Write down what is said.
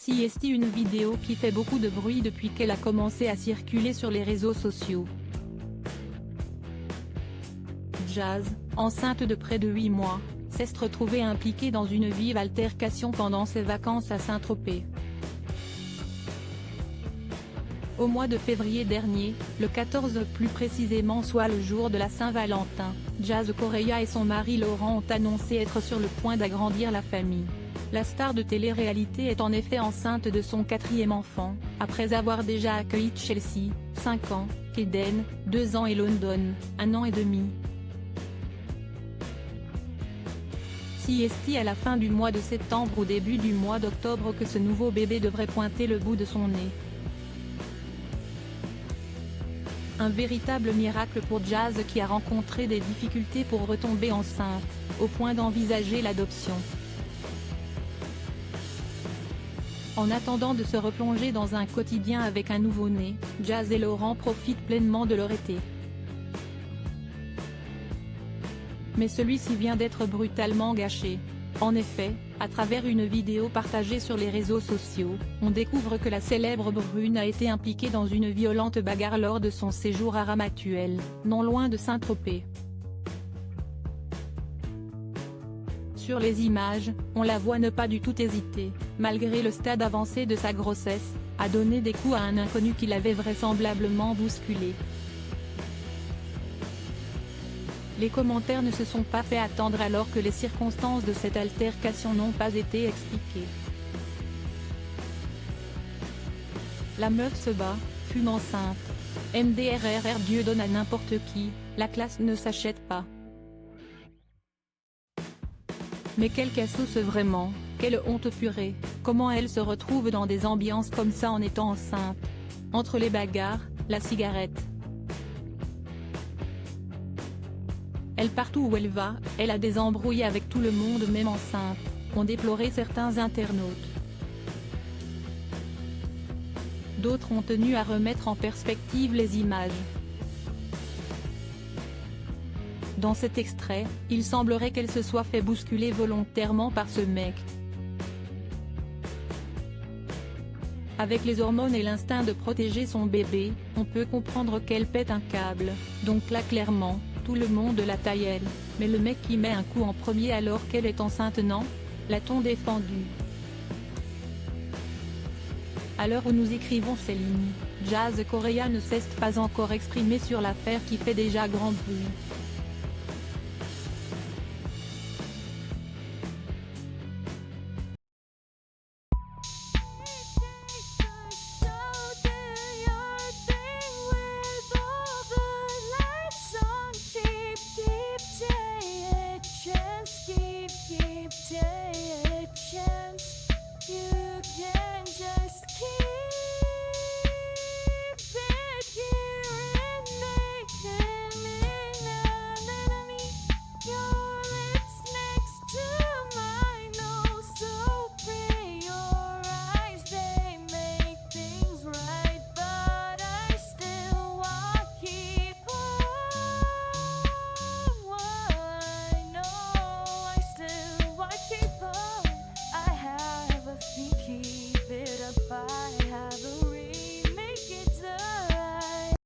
CST, une vidéo qui fait beaucoup de bruit depuis qu'elle a commencé à circuler sur les réseaux sociaux. Jazz, enceinte de près de 8 mois, s'est retrouvée impliquée dans une vive altercation pendant ses vacances à Saint-Tropez. Au mois de février dernier, le 14 plus précisément, soit le jour de la Saint-Valentin, Jazz Correia et son mari Laurent ont annoncé être sur le point d'agrandir la famille. La star de télé-réalité est en effet enceinte de son 4e enfant, après avoir déjà accueilli Chelsea, 5 ans, Kaden, 2 ans et London, 1 an et demi. CST à la fin du mois de septembre ou début du mois d'octobre que ce nouveau bébé devrait pointer le bout de son nez. Un véritable miracle pour Jazz qui a rencontré des difficultés pour retomber enceinte, au point d'envisager l'adoption. En attendant de se replonger dans un quotidien avec un nouveau-né, Jazz et Laurent profitent pleinement de leur été. Mais celui-ci vient d'être brutalement gâché. En effet, à travers une vidéo partagée sur les réseaux sociaux, on découvre que la célèbre brune a été impliquée dans une violente bagarre lors de son séjour à Ramatuelle, non loin de Saint-Tropez. Sur les images, on la voit ne pas du tout hésiter, malgré le stade avancé de sa grossesse, à donner des coups à un inconnu qui l'avait vraisemblablement bousculé. Les commentaires ne se sont pas fait attendre alors que les circonstances de cette altercation n'ont pas été expliquées. La meuf se bat, fume enceinte. MDRRR, Dieu donne à n'importe qui, la classe ne s'achète pas. Mais quelle cassos vraiment, quelle honte purée, comment elle se retrouve dans des ambiances comme ça en étant enceinte. Entre les bagarres, la cigarette. Elle partout où elle va, elle a des embrouilles avec tout le monde même enceinte, ont déploré certains internautes. D'autres ont tenu à remettre en perspective les images. Dans cet extrait, il semblerait qu'elle se soit fait bousculer volontairement par ce mec. Avec les hormones et l'instinct de protéger son bébé, on peut comprendre qu'elle pète un câble, donc là clairement, tout le monde la taillelle, mais le mec qui met un coup en premier alors qu'elle est enceinte, non? L'a-t-on défendu? À l'heure où nous écrivons ces lignes, Jazz Correia ne s'est pas encore exprimé sur l'affaire qui fait déjà grand bruit.